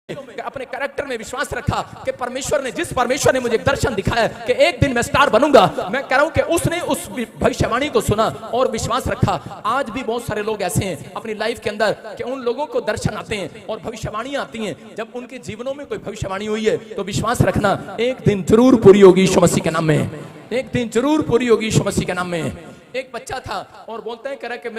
अपने कैरेक्टर में विश्वास रखा कि जिस परमेश्वर ने मुझे दर्शन दिखाया कि एक दिन मैं स्टार बनूंगा, मैं कह रहा हूं कि उसने उस भविष्यवाणी को सुना और विश्वास रखा। आज भी बहुत सारे लोग ऐसे हैं अपनी लाइफ के अंदर कि उन लोगों को दर्शन आते हैं और भविष्यवाणियां आती हैं। जब उनके जीवनों में कोई भविष्यवाणी हुई है तो विश्वास रखना एक दिन जरूर पूरी होगी यीशु मसीह के नाम में, एक दिन जरूर पूरी होगी यीशु मसीह के नाम में। एक बच्चा था और बोलता है, कह रहा कि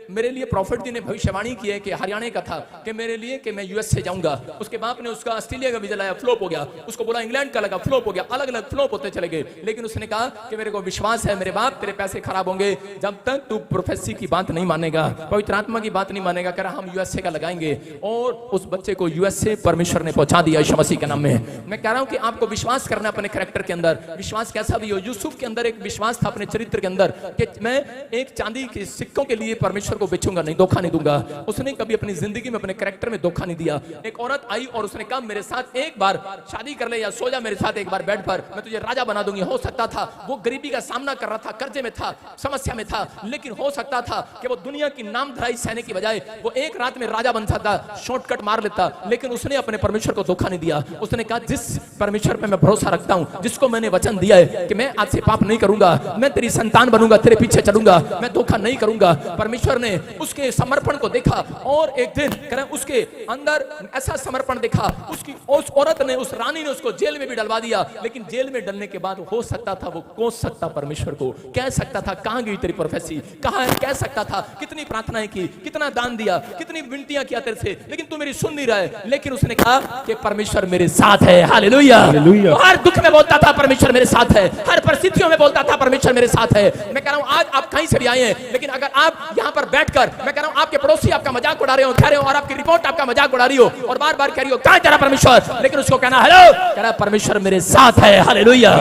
मेरे लिए प्रॉफिट जी ने भविष्यवाणी की है कि हरियाणा का था कि मेरे लिए कि मैं यूएस से जाऊंगा। उसके बाप ने उसका ऑस्ट्रेलिया का वीजा लाया, फ्लॉप हो गया। उसको बोला इंग्लैंड का लगा, फ्लॉप हो गया। अलग अलग फ्लॉप होते चले गए। लेकिन उसने कहा कि मेरे को विश्वास है मेरे बाप तेरे पैसे खराब होंगे जब तक तू प्रोफेसी की बात नहीं मानेगा, पवित्र आत्मा की बात नहीं मानेगा। कह रहा हम यूएसए का लगाएंगे और उस बच्चे को यूएसए परमेश्वर ने पहुंचा दिया यीशु मसीह के नाम में। मैं कह रहा हूं कि आपको विश्वास करना अपने कैरेक्टर के अंदर, विश्वास कैसा भी हो। यूसुफ के अंदर एक विश्वास था अपने चरित्र के अंदर कि मैं एक चांदी के सिक्कों के लिए परमेश्वर को बेचूंगा नहीं, धोखा नहीं दूंगा। उसने कभी अपनी जिंदगी में अपने कैरेक्टर में धोखा नहीं दिया। एक औरत आई और उसने कहा मेरे साथ एक बार शादी कर ले या सो जा मेरे साथ एक बार बेड पर, मैं तुझे राजा बना दूंगी। हो सकता था वो गरीबी का सामना कर रहा था, कर्जे में था, समस्या में था, लेकिन हो सकता था कि वो दुनिया की नामधराई सहने की बजाय वो एक रात में राजा बन सकता, शॉर्टकट मार लेता। लेकिन उसने अपने परमेश्वर को धोखा नहीं दिया। उसने कहा जिस परमेश्वर पे मैं भरोसा रखता हूं, जिसको मैंने वचन दिया है कि मैं आज से पाप नहीं करूंगा, मैं तेरी संतान बनूंगा, तेरे पीछे चलूंगा, मैं धोखा नहीं करूंगा। परमेश्वर ने उसके समर्पण को देखा और एक दिन उसके अंदर ऐसा समर्पण देखा। उस औरत ने, उस रानी ने उसको जेल में भी डलवा दिया। लेकिन जेल में डलने के बाद हो सकता था वो कोस सकता परमेश्वर को, कह सकता था कहां गई तेरी प्रोफेसी, कहां है, कह सकता था कितनी प्रार्थनाएं की, कितना दान दिया, कितनी विनतियां किया तेरे से, लेकिन तू मेरी सुन नहीं रहा है। लेकिन उसने कहा कि परमेश्वर मेरे साथ है। हालेलुया। तो हर दुख में बोलता था परमेश्वर मेरे साथ है, हर परिस्थितियों में बोलता था परमेश्वर मेरे साथ है। मैं कह रहा हूं आज आप कहीं से भी आए हैं, लेकिन अगर आप यहां पर बैठकर, मैं कह रहा हूं आपके पड़ोसी आपका मजाक उड़ा रहे हो, कह रहे हो, और आपकी रिपोर्ट आपका मजाक उड़ा रही हो और बार बार कह रही हो कहां तेरा परमेश्वर, लेकिन उसको कहना हेलो, कह रहा परमेश्वर मेरे साथ है। हालेलुया।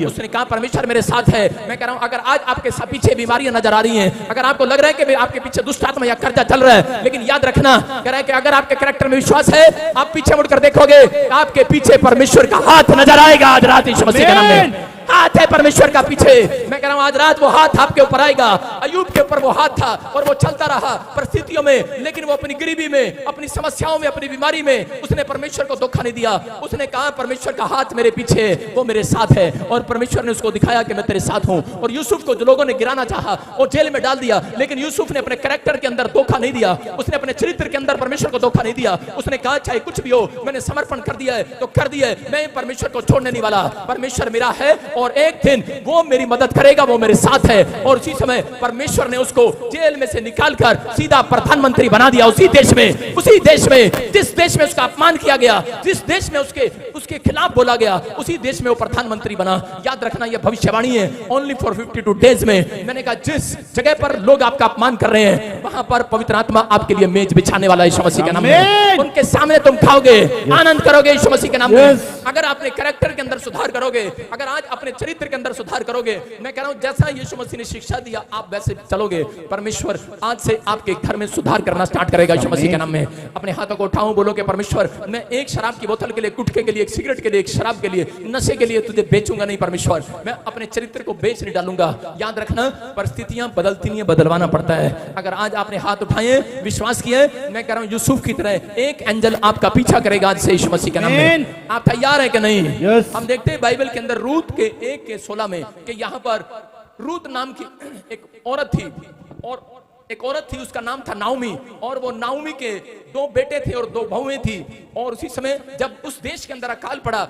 उसने कहा परमेश्वर मेरे साथ है। मैं कह रहा हूं अगर आज आपके पीछे बीमारियां नजर आ रही हैं, अगर आपको लग रहा है कि आपके पीछे दुष्ट आत्मा या कर्जा चल रहा है, लेकिन याद रखना, कह रहा है कि अगर आपके कैरेक्टर में विश्वास है, आप पीछे मुड़कर देखोगे आपके पीछे परमेश्वर का हाथ नजर आएगा। आज रात यीशु मसीह के नाम में हाथ है परमेश्वर का पीछे। मैं कह रहा हूं आज रात वो हाथ आपके ऊपर आएगा। अय्यूब के ऊपर वो हाथ था और वो चलता रहा परिस्थितियों में, लेकिन वो अपनी गरीबी में, अपनी समस्याओं में, अपनी बीमारी में उसने परमेश्वर को धोखा नहीं दिया। उसने कहा परमेश्वर का हाथ मेरे पीछे, वो मेरे साथ है, और परमेश्वर ने उसको दिखाया कि मैं तेरे साथ हूं। और यूसुफ को जो लोगों ने गिराना चाहा वो जेल में डाल दिया, लेकिन यूसुफ ने अपने कैरेक्टर के अंदर धोखा नहीं दिया। उसने अपने चरित्र के अंदर परमेश्वर को धोखा नहीं दिया। उसने कहा चाहे कुछ भी हो, मैंने समर्पण कर दिया है तो कर दिया है, मैं परमेश्वर को छोड़ने नहीं वाला। परमेश्वर मेरा है और एक दिन वो मेरी मदद करेगा, वो मेरे साथ है। और उसी समय परमेश्वर ने उसको जेल में से निकालकर सीधा प्रधानमंत्री बना दिया उसी देश में, जिस देश में उसका अपमान किया गया, जिस देश में उसके खिलाफ बोला गया, उसी देश में वो प्रधानमंत्री बना। याद रखना ये भविष्यवाणी है। ओनली फॉर 52 डेज में मैंने कहा जिस जगह पर लोग आपका अपमान कर रहे हैं वहां पर पवित्र आत्मा आपके लिए मेज बिछाने वाला है यीशु मसीह के नाम में। उनके सामने तुम खाओगे, आनंद करोगे यीशु मसीह के नाम में। अगर अपने कैरेक्टर के अंदर सुधार करोगे, अगर आज अपने चरित्र के अंदर सुधार करोगे, मैं कह रहा हूं जैसा यीशु मसीह ने शिक्षा दिया आप वैसे चलोगे, परमेश्वर आज से आपके घर में सुधार करना स्टार्ट करेगा यीशु मसीह के नाम में। अपने हाथों को उठाओ, बोलो कि परमेश्वर मैं एक शराब की बोतल के लिए, गुटखे के लिए, एक सिगरेट के लिए, एक शराब के लिए, नशे के लिए तुझे बेचूंगा नहीं परमेश्वर, मैं अपने चरित्र को बेच नहीं डालूंगा। याद रखना परिस्थितियां बदलती नहीं है, बदलवाना पड़ता है। अगर आज आपने हाथ उठाए, विश्वास किया, मैं कह रहा हूं यूसुफ की तरह एक एंजल आपका पीछा करेगा आज से यीशु मसीह के नाम में। आप तैयार है कि नहीं? हम देखते हैं बाइबल के अंदर रूत के 1:16 में कि यहाँ पर रूत नाम की एक औरत थी और एक औरत थी, उसका नाम था नाओमी, और वो नाओमी के 2 बेटे थे और 2 बहुएं थी। और उसी समय जब उस देश के अंदर अकाल पड़ा,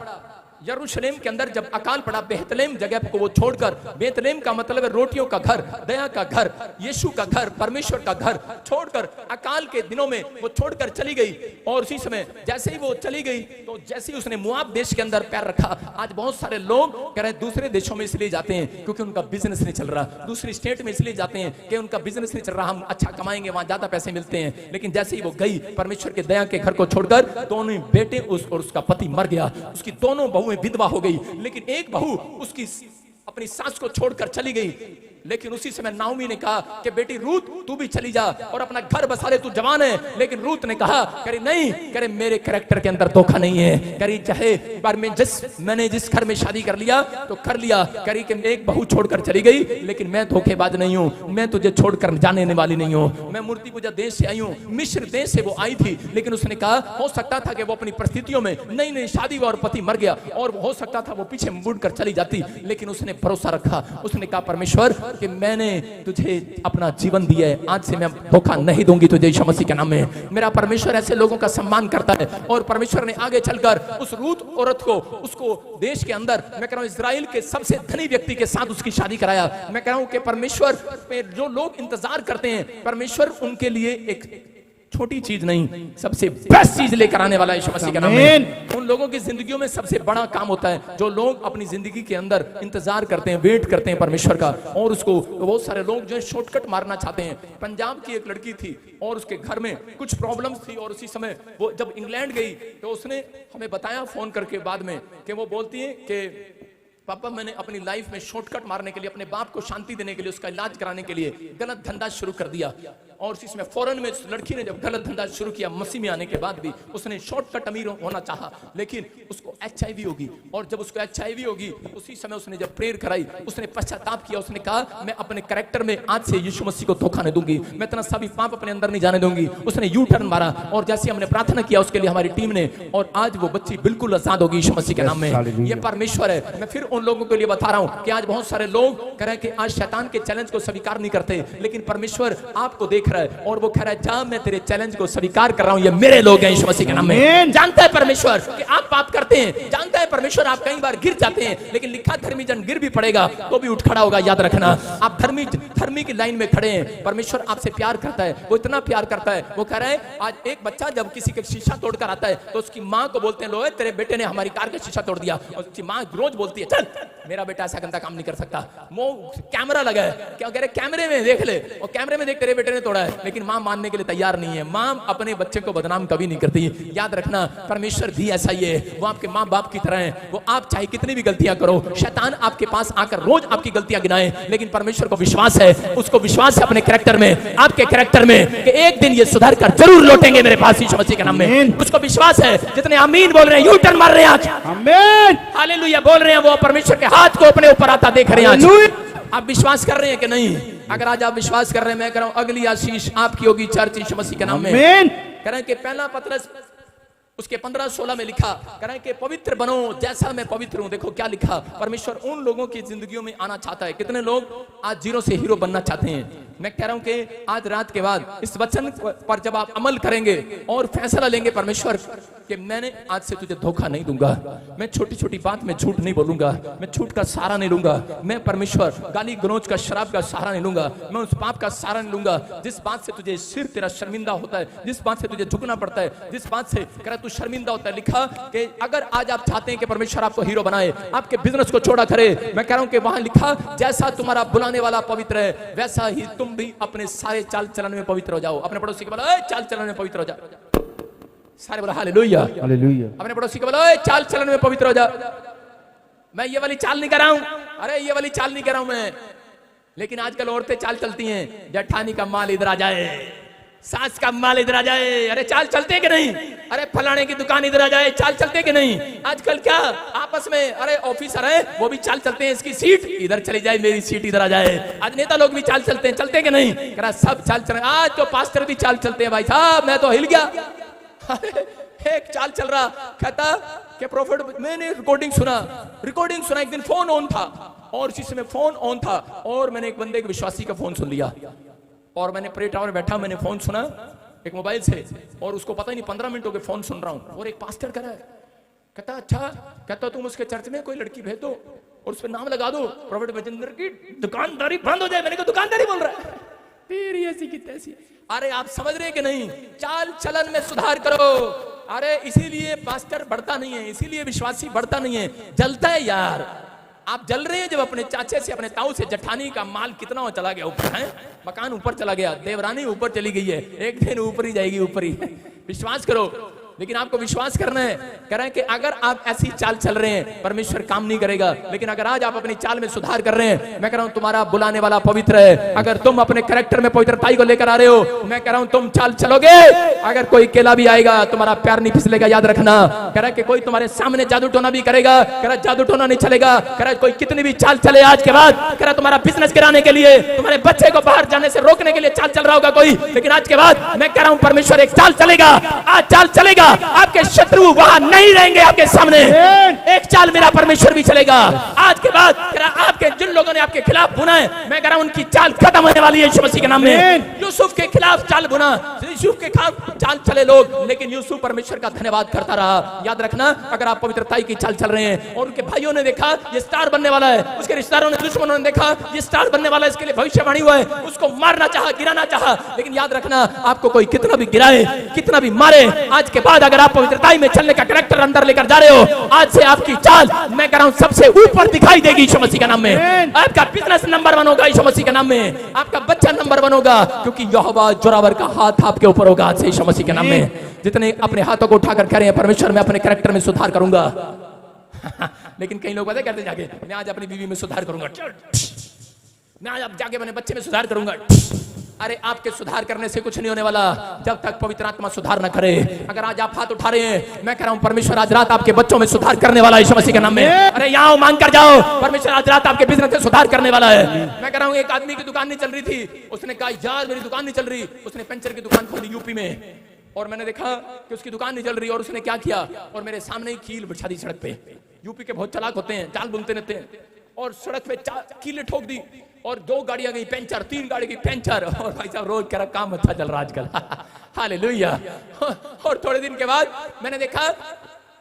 यरूशलेम के अंदर जब अकाल पड़ा, बेतलेहम जगह को वो छोड़कर, बेतलेहम का मतलब है रोटियों का घर, दया का घर, यीशु का घर, परमेश्वर का घर छोड़कर अकाल के दिनों में वो छोड़कर चली गई। और उसी समय जैसे ही वो चली गई तो जैसे ही उसने मुआब देश के अंदर पैर रखा, आज बहुत सारे लोग कह रहे हैं दूसरे देशों में इसलिए जाते हैं क्योंकि उनका बिजनेस नहीं चल रहा, दूसरी स्टेट में इसलिए जाते हैं कि उनका बिजनेस नहीं चल रहा, हम अच्छा कमाएंगे, वहां ज्यादा पैसे मिलते हैं। लेकिन जैसे ही वो गई परमेश्वर के दया के घर को छोड़कर, दोनों बेटे और उसका पति मर गया, उसकी दोनों बहुएं विधवा हो गई। लेकिन एक बहू उसकी अपनी सास को छोड़कर चली गई। लेकिन उसी समय नाओमी ने कहा कि बेटी रूत तू भी चली जा और अपना घर बसा ले, तू जवान है। लेकिन रूत ने कहा करे नहीं, करे मेरे कैरेक्टर के अंदर धोखा नहीं है, करे चाहे बार में मैंने जिस घर में शादी कर लिया तो कर लिया, करी कि एक बहू छोड़कर चली गई, लेकिन मैं धोखेबाज नहीं हूँ, मैं तुझे छोड़कर जाने वाली नहीं हूँ। मैं मूर्ति पूजा देश से आई हूँ, मिस्र देश से वो आई थी, लेकिन उसने कहा हो सकता था कि वो अपनी परिस्थितियों में नई नई शादी और पति मर गया और हो सकता था वो पीछे मुड़कर चली जाती, लेकिन उसने भरोसा रखा। उसने कहा परमेश्वर कि मैंने तुझे अपना जीवन दिया है, आज से मैं धोखा नहीं दूंगी तुझे यीशु मसीह के नाम में। मेरा परमेश्वर ऐसे लोगों का सम्मान करता है। और परमेश्वर ने आगे चलकर उस रूत औरत को उसको देश के अंदर मैं कह रहा हूं इजराइल के सबसे धनी व्यक्ति के साथ उसकी शादी कराया। मैं कह रहा हूं कि परमेश्वर पे जो लोग इंतजार करते हैं, परमेश्वर उनके लिए एक छोटी चीज नहीं सबसे बेस्ट चीज लेकर आने वाला है यीशु मसीह के नाम में। उन लोगों की जिंदगियों में सबसे बड़ा काम होता है जो लोग अपनी जिंदगी के अंदर इंतजार करते हैं, वेट करते हैं परमेश्वर का। और उसको बहुत सारे लोग जो है शॉर्टकट मारना चाहते हैं। पंजाब की एक लड़की थी और उसके घर में कुछ प्रॉब्लम्स थी और उसी समय वो जब इंग्लैंड गई तो उसने हमें बताया फोन करके बाद में कि वो बोलती है कि पापा मैंने अपनी लाइफ में शॉर्टकट मारने के लिए, अपने बाप को शांति देने के लिए, उसका इलाज कराने के लिए गलत धंधा शुरू कर दिया। और इसमें फौरन में लड़की ने जब गलत धंधा शुरू किया, मसीह में आने के बाद भी उसने शॉर्टकट अमीर होना चाहा, लेकिन उसको HIV होगी। और जब उसको HIV होगी उसी समय उसने जब प्रेयर कराई, उसने पश्चाताप किया, उसने कहा मैं अपने कैरेक्टर में आज से यीशु मसीह को धोखा नहीं दूंगी, मैं इतना सभी पाप अपने अंदर नहीं जाने दूंगी। उसने यू टर्न मारा और जैसे हमने प्रार्थना किया उसके लिए हमारी टीम ने, और आज वो बच्ची बिल्कुल आजाद होगी यीशु मसीह के नाम में। ये परमेश्वर है। मैं फिर उन लोगों के लिए बता रहा हूं कि आज बहुत सारे लोग कह रहे हैं कि आज शैतान के चैलेंज को स्वीकार नहीं करते, लेकिन परमेश्वर आपको देख रहा है और वो कह रहा है जा मैं तेरे चैलेंज को स्वीकार कर रहा हूं, ये मेरे लोग हैं यीशु मसीह के नाम में। जानता है परमेश्वर कि आप पाप करते हैं, जानता है परमेश्वर आप कई बार गिर जाते हैं, लेकिन लिखा धर्मी जन गिर भी पड़ेगा तो भी उठ खड़ा होगा। याद रखना आप धर्मी की लाइन में खड़े हैं। परमेश्वर आपसे प्यार करता है, वो इतना प्यार करता है। वो कह रहा है आज एक बच्चा जब किसी का शीशा तोड़कर आता है तो उसकी माँ को बोलते हैं लो तेरे बेटे ने हमारी कार का शीशा तोड़ दिया, और उसकी माँ रोज बोलती है चल मेरा बेटा ऐसा गंदा काम नहीं कर सकता। वो कैमरा लगा है, क्या कह रहे कैमरे में देख ले, और कैमरे में देख तेरे बेटे ने तोड़ा है, लेकिन मां मानने के लिए तैयार नहीं है। मां अपने बच्चे को बदनाम कभी नहीं करती। याद रखना परमेश्वर भी ऐसा ही है, वो आपके मां बाप की तरह है। वो आप चाहे कितनी भी गलतियां करो, शैतान आपके पास आकर रोज आपकी गलतियां गिनाए, लेकिन परमेश्वर को विश्वास है, उसको विश्वास है अपने कैरेक्टर में, आपके कैरेक्टर में कि एक दिन ये सुधर कर जरूर लौटेंगे मेरे पास यीशु मसीह के नाम में। उसको विश्वास है। जितने आमीन बोल रहे हैं, यू टर्न मार रहे हैं आज, आमीन हालेलुया बोल रहे हैं, वो परमेश्वर के हाथ को अपने ऊपर आता देख रहे हैं आज। आप विश्वास कर रहे हैं कि नहीं? अगर आज आप विश्वास कर रहे हैं, मैं कह रहा हूं अगली आशीष आपकी होगी चर्च यीशु मसीह के नाम में। कह रहे हैं कि पहला पतरस उसके 15-16 में लिखा, कह रहे हैं कि पवित्र बनो जैसा मैं पवित्र हूं। देखो क्या लिखा, परमेश्वर उन लोगों की जिंदगियों में आना चाहता है। कितने लोग आज जीरो से हीरो बनना चाहते हैं? मैं कह रहा हूं कि आज रात के बाद इस वचन पर जब आप अमल करेंगे और फैसला लेंगे परमेश्वर कि मैंने आज से तुझे धोखा नहीं दूंगा, मैं छोटी छोटी बात में झूठ नहीं बोलूंगा, मैं झूठ का सहारा नहीं लूंगा, मैं परमेश्वर गाली गलौज का शराब का सहारा नहीं लूंगा, मैं उस पाप का सहारा नहीं लूंगा जिस बात से तुझे सिर तेरा शर्मिंदा होता है, जिस बात से तुझे झुकना पड़ता है, जिस बात से कह तू शर्मिंदा होता है। लिखा कि अगर आज आप चाहते हैं कि परमेश्वर आपको हीरो बनाए, आपके बिजनेस को छोड़ा करे, मैं कह रहा हूं कि वहां लिखा जैसा तुम्हारा बुलाने वाला पवित्र है वैसा ही तुम भी अपने सारे चाल चलन में पवित्र हो जाओ। अपने पड़ोसी के बोला चाल चलन में पवित्र हो जाओ, सारे बोला हालेलुया हालेलुया। अपने पड़ोसी के बोला चाल चलन में पवित्र हो जाओ। मैं ये वाली चाल नहीं कर रहा हूं, अरे ये वाली चाल नहीं कर रहा हूं मैं, लेकिन आजकल औरतें चाल चलती हैं जेठानी का माल इधर आ जाए, सास का माल इधर आ जाए, अरे चाल चलते कि नहीं? अरे फलाने की दुकान इधर आ जाए, चाल चलते कि नहीं? आजकल क्या आपस में, अरे ऑफिसर है वो भी चाल चलते हैं, इसकी सीट इधर चली जाए, मेरी सीट इधर आ जाए। आज नेता लोग भी चाल चलते हैं, चलते कि नहीं? कह रहा सब चाल चल रहे, आज तो पास्टर भी चाल चलते हैं भाई साहब, मैं तो हिल गया। एक चाल चल रहा, कहता कि प्रोफेट, मैंने रिकॉर्डिंग सुना, एक दिन फोन ऑन था और इसी समय फोन ऑन था और मैंने एक बंदे के विश्वासी का फोन सुन लिया और मैंने प्रे टावर बैठा, मैंने फोन सुना एक मोबाइल से और उसको पता ही नहीं 15 मिनट हो गए फोन सुन रहा हूं और एक पास्टर कह रहा है, कहता अच्छा, कहता तुम उसके चर्च में कोई लड़की भेज दो और उस पर नाम लगा दो, प्रोफेट बजेंद्र की दुकानदारी बंद हो जाए। मैंने कहा दुकानदारी बोल रहा है, फिर ऐसी की तैसी। अरे आप समझ रहे कि नहीं? चाल चलन में सुधार करो। अरे इसीलिए पास्टर बढ़ता नहीं है, इसीलिए विश्वासी बढ़ता नहीं है, जलता है यार। आप जल रहे हैं जब अपने चाचे से, अपने ताऊ से जेठानी का माल कितना चला गया ऊपर है, मकान ऊपर चला गया, देवरानी ऊपर चली गई है, एक दिन ऊपर ही जाएगी, ऊपर ही। विश्वास करो, लेकिन आपको विश्वास करना है। कह रहे हैं कि अगर आप ऐसी चाल चल रहे हैं परमेश्वर काम नहीं करेगा, लेकिन अगर आज आप अपनी चाल में सुधार कर रहे हैं, मैं कह रहा हूं तुम्हारा बुलाने वाला पवित्र है। अगर तुम अपने कैरेक्टर में पवित्रताई को लेकर आ रहे हो, मैं कह रहा हूं तुम चाल चलोगे। अगर कोई केला भी आएगा तुम्हारा प्यार नहीं फिसलेगा, याद रखना। कह रहा है कि कोई तुम्हारे सामने जादू टोना भी करेगा, कह रहा जादू टोना नहीं चलेगा। कह रहा कोई कितनी भी चाल चले आज के बाद, कह रहा तुम्हारा बिजनेस गिराने के लिए, तुम्हारे बच्चे को बाहर जाने से रोकने के लिए चाल चल रहा होगा कोई, लेकिन आज के बाद मैं कह रहा हूं परमेश्वर एक चाल चलेगा। आज चाल चलेगा, आपके शत्रु वहां नहीं रहेंगे आपके सामने। एक चाल मेरा परमेश्वर भी चलेगा आज के बाद। आपके जिन लोगों ने आपके खिलाफ बुना है, मैं कह रहा हूं उनकी चाल खत्म होने वाली है यीशु मसीह के नाम में। यूसुफ के खिलाफ चाल बुना, यूसुफ के खिलाफ चाल चले लोग, लेकिन यूसुफ परमेश्वर का धन्यवाद करता रहा। याद रखना, अगर आप पवित्रताई की चाल चल रहे हैं और उनके भाइयों ने देखा ये स्टार बनने वाला है, उसके रिश्तेदारों ने, दुश्मनों ने देखा ये स्टार बनने वाला है, इसके लिए भविष्यवाणी हुआ है, उसको मारना चाहा, गिराना चाहा, लेकिन याद रखना आपको कोई कितना भी गिराए, कितना भी मारे, आज के बाद अगर आप पवित्रताई में चलने का कैरेक्टर अंदर लेकर जा रहे हो, आज से आपकी चाल मैं कह रहा हूं सबसे ऊपर दिखाई देगी यीशु मसीह के नाम में। आपका बिजनेस नंबर 1 होगा यीशु मसीह के नाम में, आपका बच्चा नंबर 1 होगा, क्योंकि यहोवा जोरावर का हाथ आपके ऊपर होगा आज से यीशु मसीह के नाम में। जितने अपने हाथों को उठाकर कह रहे हैं परमेश्वर मैं अपने कैरेक्टर में सुधार करूंगा लेकिन कई लोग पता कहते जाके मैं आज अपनी बीवी में सुधार करूंगा, मैं आज जाके अपने बच्चे में सुधार करूंगा। अरे आपके सुधार करने से कुछ नहीं होने वाला जब तक पवित्र आत्मा सुधार न करे। अगर आज आप हाथ उठा रहे हैं, मैं कह रहा हूं परमेश्वर आज रात आपके बच्चों में सुधार करने वाला है यीशु मसीह के नाम में। अरे यहाँ मांग कर जाओ, परमेश्वर आज रात आपके बिजनेस में सुधार करने वाला है। मैं कह रहा हूं एक आदमी की दुकान नहीं चल रही थी, उसने कहा यार मेरी दुकान नहीं चल रही, उसने पंचर की दुकान खोली यूपी में, और मैंने देखा कि उसकी दुकान नहीं चल रही, और उसने क्या किया, और मेरे सामने ही कील बिछा दी सड़क पे। यूपी के बहुत चालाक होते हैं, जाल बुनते रहते हैं, और सड़क पे कीलें ठोक दी, और 2 गाड़ियां गई पंचर, 3 गाड़ी गई पंचर, और भाई साहब रोज कह रहा काम अच्छा चल रहा आजकल हालेलुया। और थोड़े दिन के बाद मैंने देखा,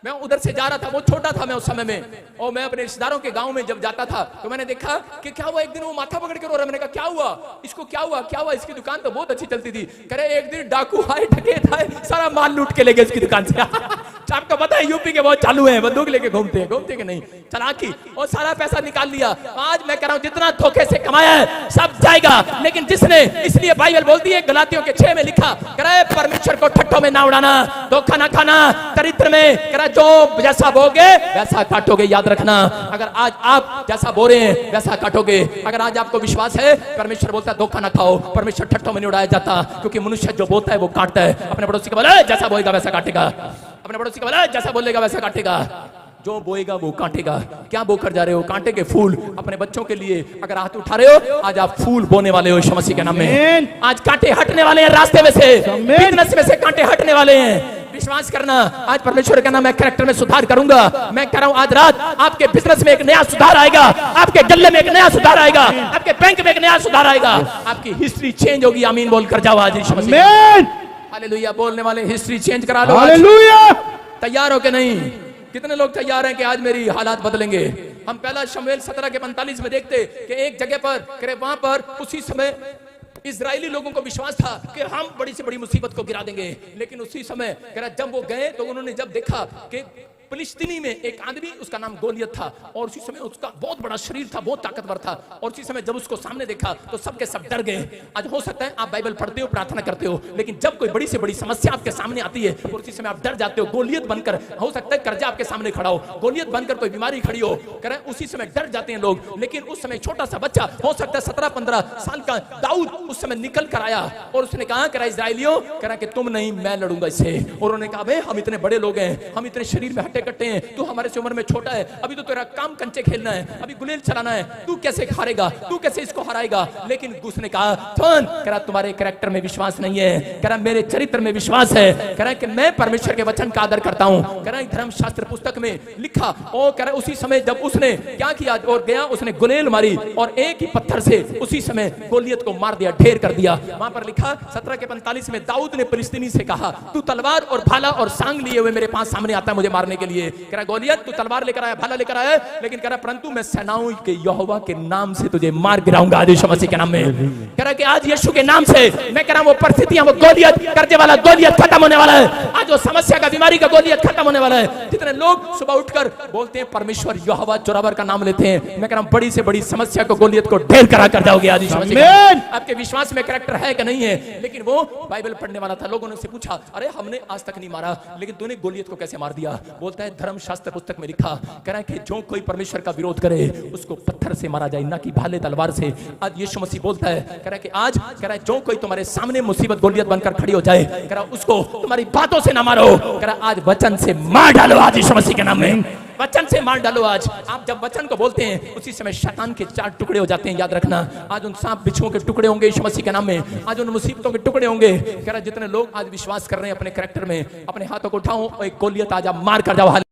मैं उधर से जा रहा था, वो छोटा था मैं उस समय में, और मैं अपने रिश्तेदारों के गांव में जब जाता था तो मैंने देखा कि क्या हुआ, एक दिन वो माथा पकड़ के रो रहा। मैंने कहा क्या हुआ इसको, क्या हुआ क्या हुआ, इसकी दुकान तो बहुत अच्छी चलती थी। करे एक दिन डाकू आए, डकैत आए, सारा माल लूट के ले गए इसकी दुकान से आपको पता है यूपी के बहुत चालू हैं, बंदूक लेके घूमते कि नहीं, चालाकी, और सारा पैसा निकाल लिया। आज मैं कह रहा हूं जितना धोखे से कमाया है सब जाएगा, लेकिन जिसने, इसलिए बाइबल बोलती है गलातियों के 6 में लिखा, करे परमेश्वर को ठट्ठों में ना उड़ाना, धोखा ना खाना, दरिद्र में करे जो जैसा बोगे वैसा काटोगे। याद रखना, अगर आज आप जैसा बो रहे हैं वैसा काटोगे। अगर आज आपको विश्वास है, परमेश्वर बोलता है धोखा ना खाओ, परमेश्वर ठट्ठों में नहीं उड़ाया जाता, क्योंकि मनुष्य जो बोलता है वो काटता है। अपने पड़ोसी को बोला जैसा बोएगा वैसा काटेगा, अपने पड़ोसी को बोला जैसा बोलेगा वैसा काटेगा, जो बोएगा वो काटेगा। क्या बोकर जा रहे हो, कांटे के फूल अपने बच्चों के लिए अगर हाथ उठा रहे हो, आज आप फूल बोने वाले हो यीशु मसीह के नाम में। आज कांटे हटने वाले हैं रास्ते में से, बिजनेस में से कांटे हटने वाले हैं। विश्वास करना, आज परमेश्वर कहना मैं कैरेक्टर में सुधार करूंगा। मैं कह रहा हूं आज रात आपके बिजनेस में एक नया सुधार आएगा, आपके गल्ले में एक नया सुधार आएगा, आपके बैंक में एक नया सुधार आएगा, आपकी हिस्ट्री चेंज होगी। आमीन बोल कर जाओ आज यीशु मसीह। हालेलुया। बोलने वाले हिस्ट्री चेंज करा लो। हालेलुया। तैयार हो के नहीं? कितने लोग तैयार हैं कि आज मेरी हालात बदलेंगे? हम पहला शमूएल 17 के 45 में देखते कि एक जगह पर वहां पर उसी समय इजरायली लोगों को विश्वास था कि हम बड़ी से बड़ी मुसीबत को गिरा देंगे, लेकिन उसी समय जब वो गए तो उन्होंने जब देखा कि फिलिस्तीनी में एक आदमी, उसका नाम गोलियत था, और उसी समय उसका बहुत बड़ा शरीर था, बहुत ताकतवर था, और उसी समय जब उसको सामने देखा तो सबके सब डर गए। आज हो सकता है आप बाइबल पढ़ते हो, प्रार्थना करते हो, लेकिन जब कोई बड़ी से बड़ी समस्या आपके सामने आती है और उसी समय आप डर जाते हो। गोलियत बनकर, हो सकता है कर्जा आपके सामने खड़ा हो, गोलियत बनकर कोई बीमारी खड़ी हो, करें उसी समय डर जाते हैं लोग। लेकिन उस समय छोटा सा बच्चा, हो सकता है 17-15 साल का दाऊद, उस समय निकल कर आया और उसने कहा करा इजराइलियों, करा कि तुम नहीं मैं लड़ूंगा इससे। और उन्होंने कहा भाई हम इतने बड़े लोग हैं, हम इतने शरीर में हट्टे कट्टे हैं, तू हमारे से उम्र में छोटा है, अभी तो तेरा काम कंचे खेलना है, अभी गुलेल चलाना है, तू कैसे हारेगा, तू कैसे इसको हराएगा? लेकिन उसने कहा करा तुम्हारे कैरेक्टर में विश्वास नहीं है, करा मेरे चरित्र में विश्वास है, करा कि मैं परमेश्वर के वचन का आदर करता हूं। करा धर्मशास्त्र पुस्तक में लिखा, और करा उसी समय जब उसने क्या किया और गया, उसने गुलेल मारी और एक ही पत्थर से उसी समय गोलियत को मार दिया, ढेर कर दिया। वहां पर लिखा 17 के 45 में दाऊद ने फिलिस्तीनी से कहा, तू तलवार और भाला और सांग लिए हुए मेरे पास सामने आता है मुझे मारने के के लिए। कह रहा गोलियत तू तलवार लेकर आया, भाला लेकर आया, लेकिन कह रहा परंतु मैं सेनाओं के यहोवा के नाम से तुझे मार गिराऊंगा आज यीशु मसीह के नाम में। कह रहा कि आज यीशु के नाम से मैं कह रहा हूं वो परिस्थितियां, वो गोलियत कर्जे वाला गोलियत खत्म होने वाला है। आज वो समस्या का, बीमारी का गोलियत खत्म होने वाला है। जितने लोग सुबह उठकर बोलते हैं परमेश्वर यहोवा जोरावर का नाम लेते हैं, मैं कह रहा हूं बड़ी से बड़ी समस्या को, गोलियत को ढेर करा कर जाओगे आज यीशु मसीह। आपके विश्वास में कैरेक्टर है कि नहीं है? लेकिन वो बाइबल पढ़ने वाला था, लोगों ने उससे पूछा अरे हमने आज तक नहीं मारा, लेकिन तूने गोलियत को कैसे मार दिया? बोलता है धर्मशास्त्र पुस्तक में लिखा, कह रहा है कि जो कोई परमेश्वर का विरोध करे उसको पत्थर से मारा जाए, ना कि भाले तलवार से। आज यीशु मसीह बोलता है, कह रहा है कि आज कह रहा है जो कोई तुम्हारे सामने मुसीबत गोलियत बनकर खड़ी हो जाए, कह रहा उसको तुम्हारी बातों से ना मारो, कह रहा आज वचन से मार डालो आज यीशु मसीह के नाम में। वचन से मार डालो आज। आप जब वचन को बोलते हैं उसी समय शैतान के 4 टुकड़े हो जाते हैं, याद रखना। आज उन सांप बिच्छुओं के टुकड़े होंगे यीशु मसीह के नाम में, आज उन मुसीबतों के टुकड़े होंगे। कह रहा जितने लोग आज विश्वास कर रहे हैं अपने कैरेक्टर में, अपने हाथों को उठाओ, एक गोलियत आज आप मार कर जाओ।